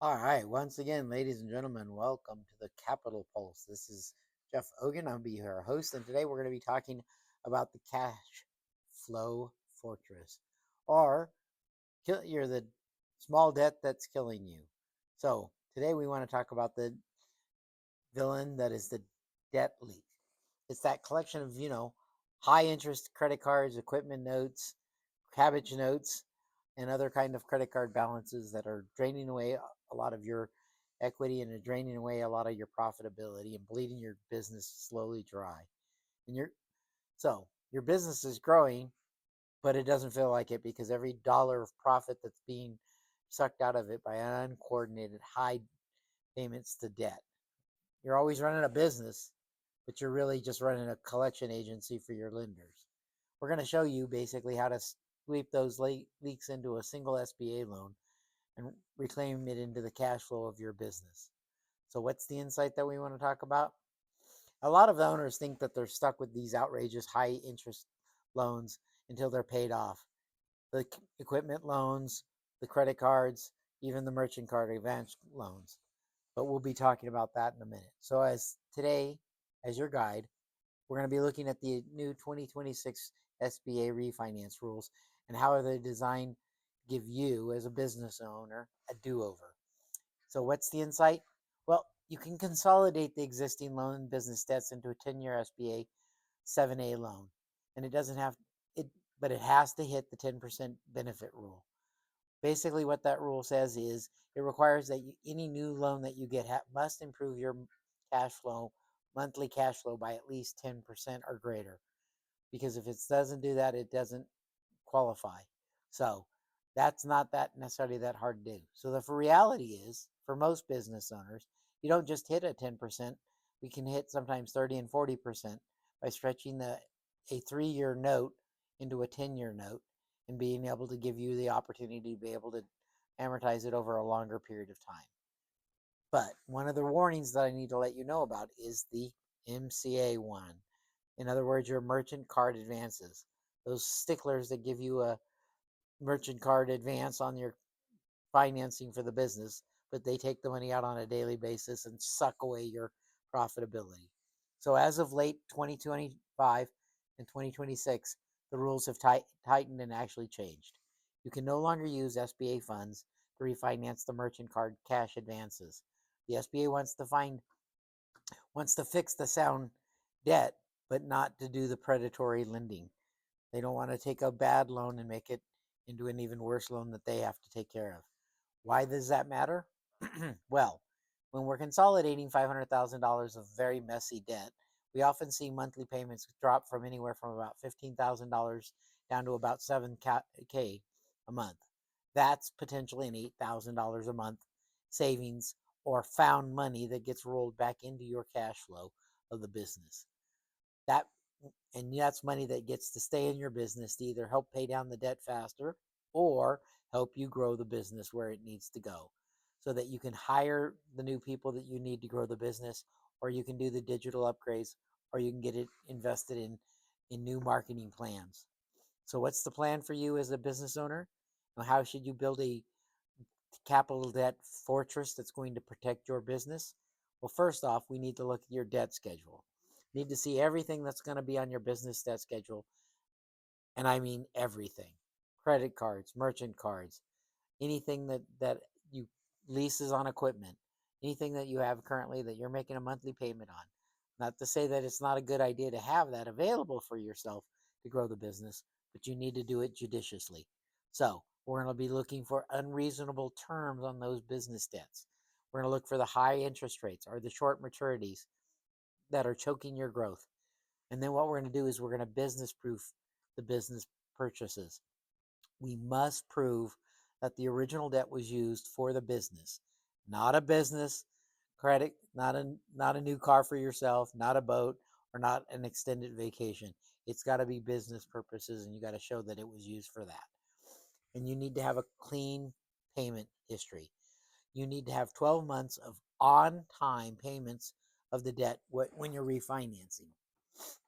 All right, once again, ladies and gentlemen, welcome to the Capital Pulse. This is Jeff Ogan. I'll be your host, and today we're going to be talking about the cash flow fortress, or you're the small debt that's killing you. So today we want to talk about the villain that is the debt leak. It's that collection of high interest credit cards, equipment notes, cabbage notes, and other kind of credit card balances that are draining away a lot of your equity and are draining away a lot of your profitability and bleeding your business slowly dry. And your business is growing, but it doesn't feel like it because every dollar of profit that's being sucked out of it by uncoordinated high payments to debt. You're always running a business, but you're really just running a collection agency for your lenders. We're going to show you basically how to sweep those leaks into a single SBA loan and reclaim it into the cash flow of your business. So what's the insight that we want to talk about? A lot of the owners think that they're stuck with these outrageous high interest loans until they're paid off. The equipment loans, the credit cards, even the merchant card advance loans. But we'll be talking about that in a minute. So as your guide, we're going to be looking at the new 2026 SBA refinance rules and how are they designed to give you as a business owner a do-over. So what's the insight? Well, you can consolidate the existing loan and business debts into a 10-year SBA 7A loan. And it doesn't have it, but it has to hit the 10% benefit rule. Basically, what that rule says is it requires that any new loan that you get must improve your cash flow, monthly cash flow by at least 10% or greater. Because if it doesn't do that, it doesn't qualify. So that's not that necessarily that hard to do. So the reality is, for most business owners, you don't just hit a 10%. We can hit sometimes 30 and 40% by stretching a 3-year note into a 10-year note and being able to give you the opportunity to be able to amortize it over a longer period of time. But one of the warnings that I need to let you know about is the MCA one. In other words, your merchant card advances. Those sticklers that give you a merchant card advance on your financing for the business, but they take the money out on a daily basis and suck away your profitability. So as of late 2025 and 2026, the rules have tightened and actually changed. You can no longer use SBA funds to refinance the merchant card cash advances. The SBA wants to fix the sound debt, but not to do the predatory lending. They don't want to take a bad loan and make it into an even worse loan that they have to take care of. Why does that matter? Well, when we're consolidating $500,000 of very messy debt, we often see monthly payments drop from anywhere from about $15,000 down to about $7K a month. That's potentially an $8,000 a month savings or found money that gets rolled back into your cash flow of the business. That's money that gets to stay in your business to either help pay down the debt faster or help you grow the business where it needs to go so that you can hire the new people that you need to grow the business, or you can do the digital upgrades, or you can get it invested in new marketing plans. So what's the plan for you as a business owner? How should you build a capital debt fortress that's going to protect your business? Well, first off, we need to look at your debt schedule. Need to see everything that's going to be on your business debt schedule. And I mean everything. Credit cards, merchant cards, anything that you leases on equipment, anything that you have currently that you're making a monthly payment on. Not to say that it's not a good idea to have that available for yourself to grow the business, but you need to do it judiciously. So we're going to be looking for unreasonable terms on those business debts. We're going to look for the high interest rates or the short maturities that are choking your growth. And then what we're going to do is we're going to business proof the business purchases. We must prove that the original debt was used for the business, not a business credit, not a new car for yourself, not a boat, or not an extended vacation. It's got to be business purposes, and you got to show that it was used for that. And you need to have a clean payment history. You need to have 12 months of on-time payments of the debt when you're refinancing.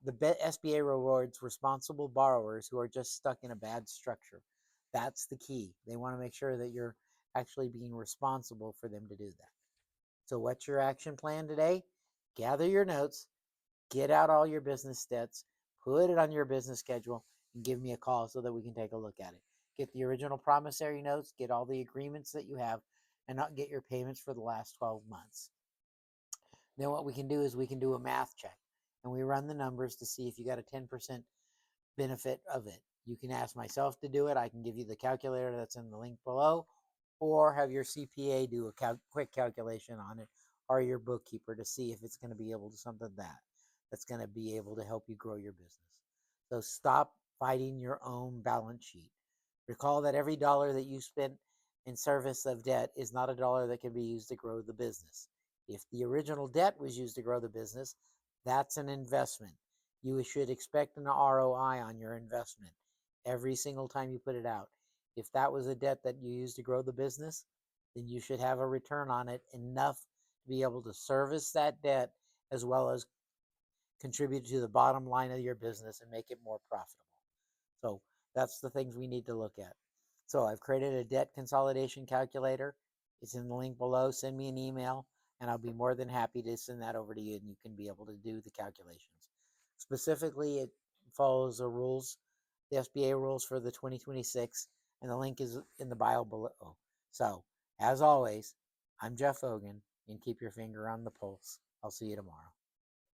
The SBA rewards responsible borrowers who are just stuck in a bad structure. That's the key. They want to make sure that you're actually being responsible for them to do that. So what's your action plan today? Gather your notes, get out all your business stats, put it on your business schedule, and give me a call so that we can take a look at it. Get the original promissory notes, get all the agreements that you have, and not get your payments for the last 12 months. Then what we can do is we can do a math check, and we run the numbers to see if you got a 10% benefit of it. You can ask myself to do it. I can give you the calculator that's in the link below, or have your CPA do a quick calculation on it, or your bookkeeper, to see if it's going to be able to something that's going to be able to help you grow your business. So stop fighting your own balance sheet. Recall that every dollar that you spend in service of debt is not a dollar that can be used to grow the business. If the original debt was used to grow the business, that's an investment. You should expect an ROI on your investment every single time you put it out. If that was a debt that you used to grow the business, then you should have a return on it enough to be able to service that debt as well as contribute to the bottom line of your business and make it more profitable. So that's the things we need to look at. So I've created a debt consolidation calculator. It's in the link below. Send me an email and I'll be more than happy to send that over to you and you can be able to do the calculations. Specifically, it follows the rules, the SBA rules for the 2026, and the link is in the bio below. So, as always, I'm Jeff Ogan, and keep your finger on the pulse. I'll see you tomorrow.